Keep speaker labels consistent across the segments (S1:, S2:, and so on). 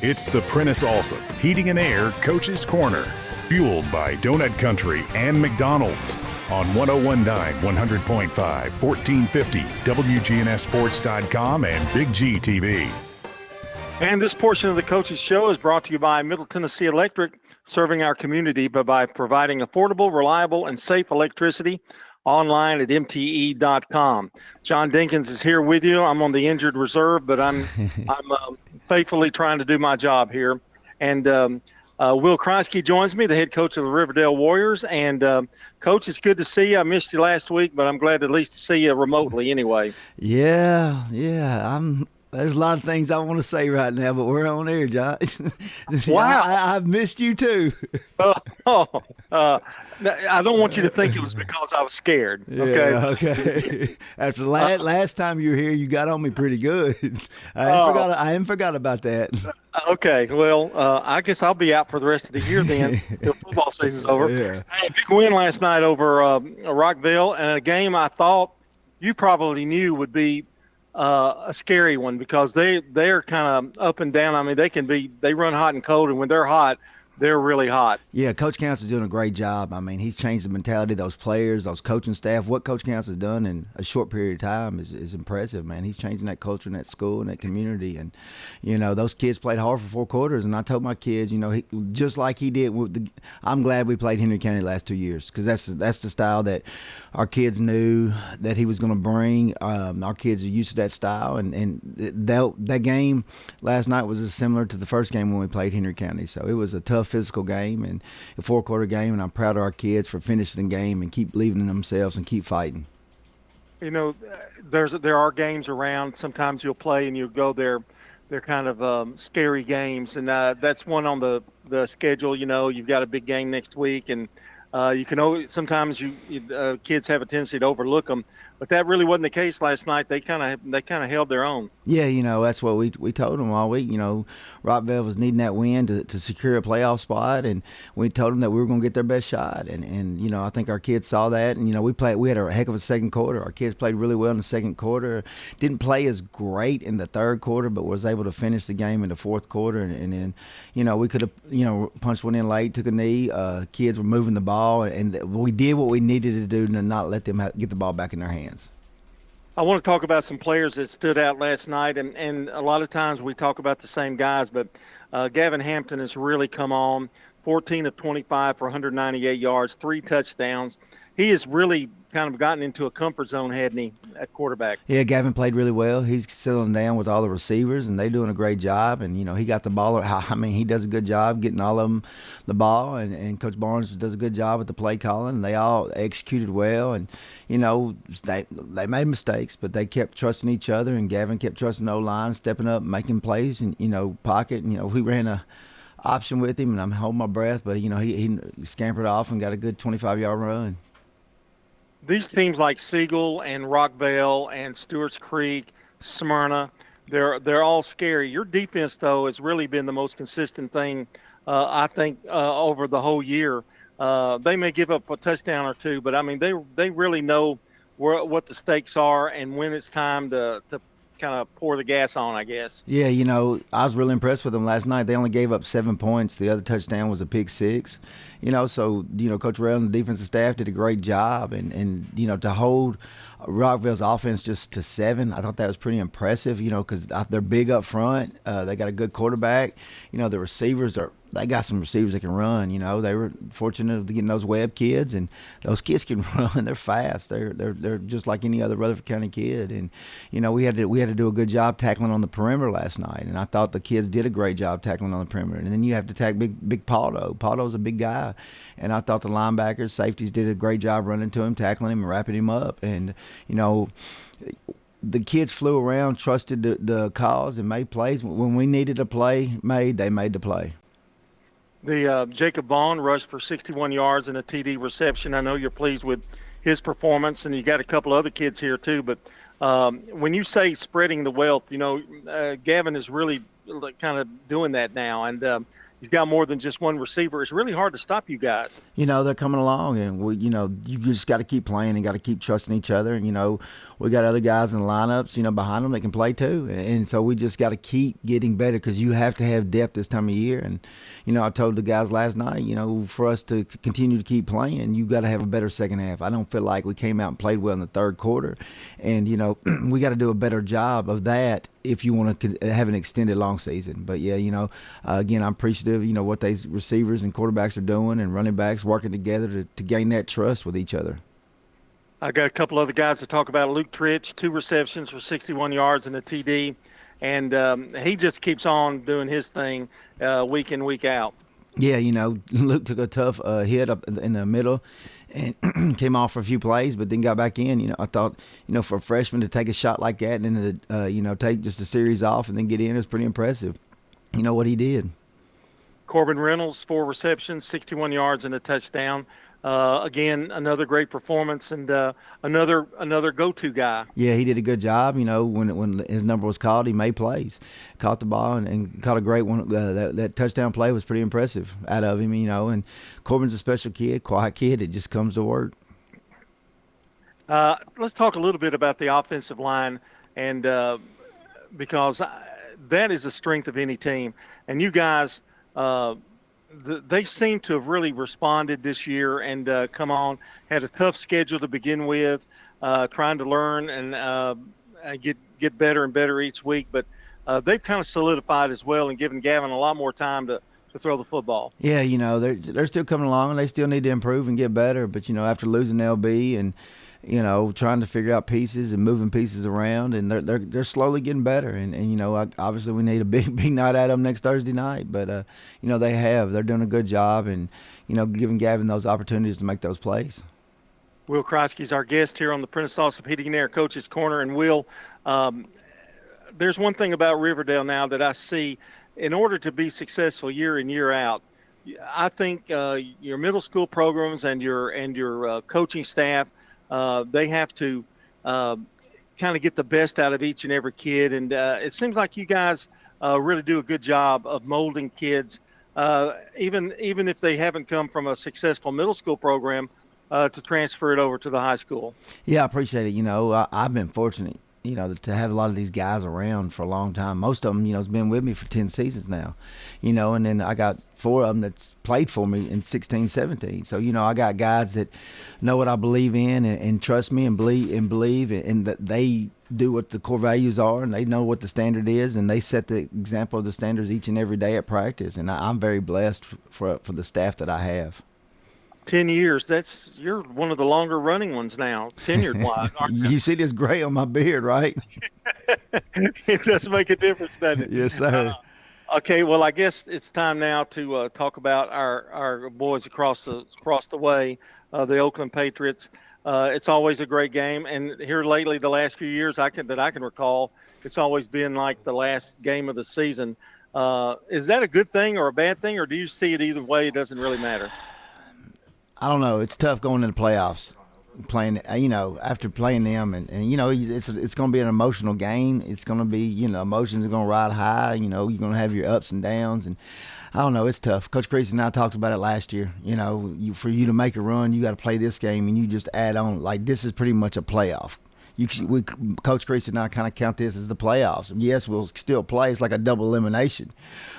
S1: It's the Prentice Allsup Heating and Air Coach's Corner, fueled by Donut Country and McDonald's on 1019 100.5, 1450 WGNSSports.com and Big G TV.
S2: And this portion of the Coach's Show is brought to you by Middle Tennessee Electric, serving our community by providing affordable, reliable, and safe electricity online at mte.com. John Dinkins is here with you. I'm on the injured reserve, but I'm faithfully trying to do my job here. And Will Kriesky joins me, the head coach of the Riverdale Warriors. And Coach, it's good to see you. I missed you last week, but I'm glad at least to see you remotely anyway.
S3: Yeah. There's a lot of things I want to say right now, but we're on air, John.
S2: Wow.
S3: I've missed you too.
S2: I don't want you to think it was because I was scared. Okay.
S3: Yeah, okay. After last time you were here, you got on me pretty good. I hadn't forgot about that.
S2: Okay. Well, I guess I'll be out for the rest of the year then. The football season's over.
S3: Yeah.
S2: Hey, big win last night over Rockville, and a game I thought you probably knew would be a scary one because they're kind of up and down. I mean, they run hot and cold, and when they're hot, they're really hot.
S3: Yeah, Coach Council's doing a great job. I mean, he's changed the mentality of those players, those coaching staff. What Coach Council's done in a short period of time is impressive, man. He's changing that culture in that school and that community. And, those kids played hard for 4 quarters. And I told my kids, just like he did I'm glad we played Henry County the last 2 years because that's the style that our kids knew that he was going to bring. Our kids are used to that style. And that game last night was as similar to the first game when we played Henry County. So it was a tough physical game and a 4-quarter game, and I'm proud of our kids for finishing the game and keep believing in themselves and keep fighting.
S2: There are games around. Sometimes you'll play and you'll go there. They're kind of scary games, and that's one on the schedule. You've got a big game next week, and you can sometimes kids have a tendency to overlook them. But that really wasn't the case last night. They kind of held their own. Yeah,
S3: that's what we told them all week. Rockville was needing that win to secure a playoff spot, and we told them that we were going to get their best shot. And I think our kids saw that. And we had a heck of a second quarter. Our kids played really well in the second quarter. Didn't play as great in the third quarter, but was able to finish the game in the fourth quarter. And then we could have punched one in late, took a knee. Kids were moving the ball, and we did what we needed to do to not let them get the ball back in their hands.
S2: I want to talk about some players that stood out last night, and a lot of times we talk about the same guys, but Gavin Hampton has really come on, 14 of 25 for 198 yards, 3 touchdowns. He has really kind of gotten into a comfort zone, hadn't he, at quarterback?
S3: Yeah, Gavin played really well. He's settling down with all the receivers, and they're doing a great job. And, he got the ball. I mean, he does a good job getting all of them the ball, and Coach Barnes does a good job with the play calling, and they all executed well. And, they made mistakes, but they kept trusting each other, and Gavin kept trusting the O-line, stepping up, making plays, and, pocket. We ran a option with him, and I'm holding my breath, but, he scampered off and got a good 25-yard run.
S2: These teams like Siegel and Rockville and Stewart's Creek, Smyrna, they're all scary. Your defense, though, has really been the most consistent thing, I think, over the whole year. They may give up a touchdown or two, but, I mean, they really know what the stakes are and when it's time to kind of pour the gas on, I guess.
S3: Yeah, I was really impressed with them last night. They only gave up 7 points. The other touchdown was a pick six. So Coach Rail and the defensive staff did a great job, and to hold Rockville's offense just to 7, I thought that was pretty impressive. Because they're big up front. They got a good quarterback. The receivers they got some receivers that can run. They were fortunate to get those Webb kids, and those kids can run. They're fast. They're just like any other Rutherford County kid. And we had to do a good job tackling on the perimeter last night, and I thought the kids did a great job tackling on the perimeter. And then you have to tackle big Paldo. Paldo's a big guy, and I thought the linebackers, safeties did a great job running to him, tackling him, and wrapping him up. And the kids flew around, trusted the cause, and made plays. When we needed a play made, they made the play.
S2: The Jacob Vaughn rushed for 61 yards and a TD reception. I know you're pleased with his performance, and you got a couple other kids here too. But when you say spreading the wealth, Gavin is really kind of doing that now. And he's got more than just one receiver. It's really hard to stop you guys.
S3: They're coming along, and you just got to keep playing and got to keep trusting each other. And we got other guys in the lineups, behind them that can play too. And so we just got to keep getting better because you have to have depth this time of year. And I told the guys last night, for us to continue to keep playing, you got to have a better second half. I don't feel like we came out and played well in the third quarter, and we got to do a better job of that if you want to have an extended long season. But yeah, again, I'm appreciative, what these receivers and quarterbacks are doing and running backs working together to gain that trust with each other.
S2: I got a couple other guys to talk about. Luke Tritch, 2 receptions for 61 yards and a TD. And he just keeps on doing his thing week in, week out.
S3: Yeah, Luke took a tough hit up in the middle and came off for a few plays, but then got back in. I thought, for a freshman to take a shot like that and then to, take just a series off and then get in is pretty impressive. What he did.
S2: Corbin Reynolds, 4 receptions, 61 yards and a touchdown. Again, another great performance and another go-to guy.
S3: Yeah, he did a good job. When his number was called, he made plays, caught the ball and caught a great one. That touchdown play was pretty impressive out of him. And Corbin's a special kid, quiet kid. It just comes to work.
S2: Let's talk a little bit about the offensive line, and because that is a strength of any team. And you guys. They seem to have really responded this year and had a tough schedule to begin with, trying to learn and get better and better each week. But they've kind of solidified as well and given Gavin a lot more time to throw the football.
S3: Yeah, they're still coming along and they still need to improve and get better. But, after losing LB and, trying to figure out pieces and moving pieces around, and they're slowly getting better. And obviously we need a big night at them next Thursday night. But they're doing a good job, and giving Gavin those opportunities to make those plays.
S2: Will Kriesky is our guest here on the Prentice Allsup Heating and Air Coach's Corner. And Will, there's one thing about Riverdale now that I see. In order to be successful year in, year out, I think your middle school programs and your coaching staff, they have to kind of get the best out of each and every kid. And it seems like you guys really do a good job of molding kids, even if they haven't come from a successful middle school program, to transfer it over to the high school.
S3: Yeah, I appreciate it. I've been fortunate, to have a lot of these guys around for a long time. Most of them, has been with me for 10 seasons now, and then I got 4 of them that's played for me in 16, 17. So, I got guys that know what I believe in and trust me and believe and that they do what the core values are and they know what the standard is and they set the example of the standards each and every day at practice. And I'm very blessed for the staff that I have.
S2: 10 years. You're one of the longer running ones now, tenured wise, aren't you?
S3: You see this gray on my beard, right?
S2: It does make a difference, doesn't it?
S3: Yes, sir.
S2: Okay, well, I guess it's time now to talk about our boys across the way, the Oakland Patriots. It's always a great game, and here lately, the last few years that I can recall, it's always been like the last game of the season. Is that a good thing or a bad thing, or do you see it either way? It doesn't really matter.
S3: I don't know. It's tough going into the playoffs, playing, after playing them, and it's going to be an emotional game. It's going to be, emotions are going to ride high. You're going to have your ups and downs, and I don't know. It's tough. Coach Kriesky and I talked about it last year. For you to make a run, you got to play this game, and you just add on like this is pretty much a playoff. Coach Kriesky and I kind of count this as the playoffs. Yes, we'll still play. It's like a double elimination.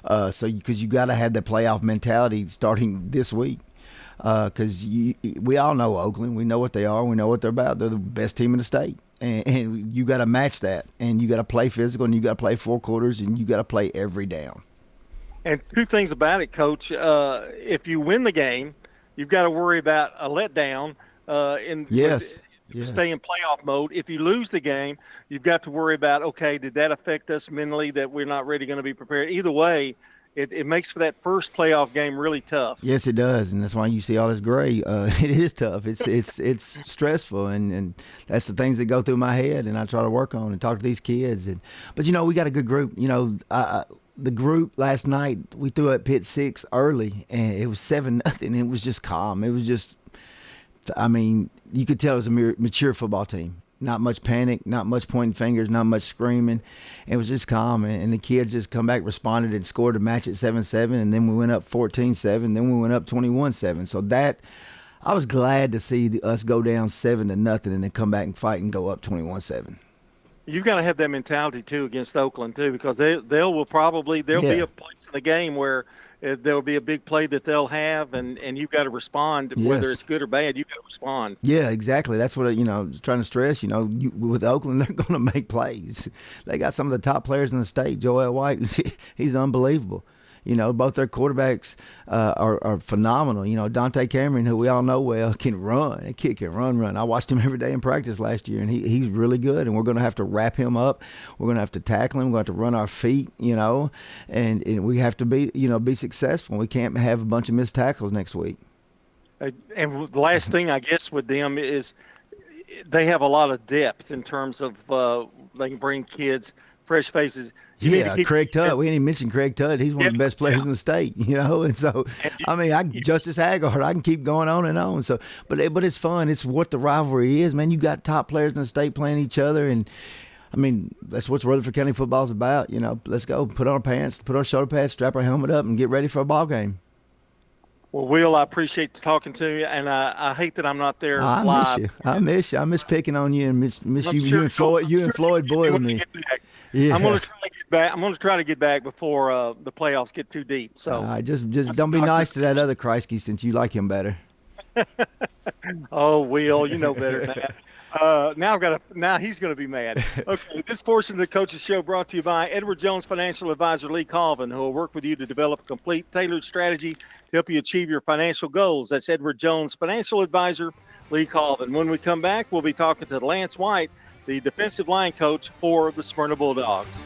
S3: Because you got to have that playoff mentality starting this week. Because we all know Oakland. We know what they are. We know what they're about. They're the best team in the state. And you got to match that. And you got to play physical, and you got to play 4 quarters, and you got to play every down.
S2: And 2 things about it, Coach. If you win the game, you've got to worry about a letdown stay in playoff mode. If you lose the game, you've got to worry about, okay, did that affect us mentally that we're not really going to be prepared? Either way, it makes for that first playoff game really tough.
S3: Yes, it does, and that's why you see all this gray. It is tough. It's stressful, and that's the things that go through my head, and I try to work on and talk to these kids. But we got a good group. The group last night we threw at Pitt 6 early, and it was 7-0. It was just calm. It was just, you could tell it was a mature football team. not much panic, not much pointing fingers, not much screaming. It was just calm, and the kids just come back, responded, and scored a match at 7-7, and then we went up 14-7, then we went up 21-7. So that, I was glad to see us go down 7-0 and then come back and fight and go up 21-7.
S2: You've got to have that mentality too against Oakland too, because there'll be a place in the game where there will be a big play that they'll have, and you've got to respond, whether it's good or bad. You've got to respond.
S3: Yeah, exactly. That's what I was trying to stress. With Oakland, they're going to make plays. They got some of the top players in the state. Joel White, he's unbelievable. Both their quarterbacks are phenomenal. Dante Cameron, who we all know well, can run. That kid can run. I watched him every day in practice last year, and he's really good. And we're going to have to wrap him up. We're going to have to tackle him. We're going to have to run our feet, and we have to be successful. We can't have a bunch of missed tackles next week.
S2: And the last thing, I guess, with them is they have a lot of depth in terms of they can bring kids, fresh faces.
S3: Craig Tudd. We didn't even mention Craig Tudd. He's one of the best players in the state, And so, Justice Haggard, I can keep going on and on. So, but it's fun. It's what the rivalry is, man. You got top players in the state playing each other, and that's what Rutherford County football is about. Let's go. Put on our pants, put our shoulder pads, strap our helmet up, and get ready for a ball game.
S2: Well, Will, I appreciate talking to you, and I hate that I'm not there live.
S3: I miss you. I miss picking on you and miss you and Floyd. You and Floyd boil me.
S2: Yeah. I'm going to try to get back. I'm going to try to get back before the playoffs get too deep. So
S3: just don't be nice to that other Kriesky, since you like him better.
S2: Oh, Will, you know better than that. Now he's going to be mad. Okay, this portion of the Coaches Show brought to you by Edward Jones Financial Advisor Lee Colvin, who will work with you to develop a complete, tailored strategy to help you achieve your financial goals. That's Edward Jones Financial Advisor Lee Colvin. When we come back, we'll be talking to Lance White, the defensive line coach for the Smyrna Bulldogs.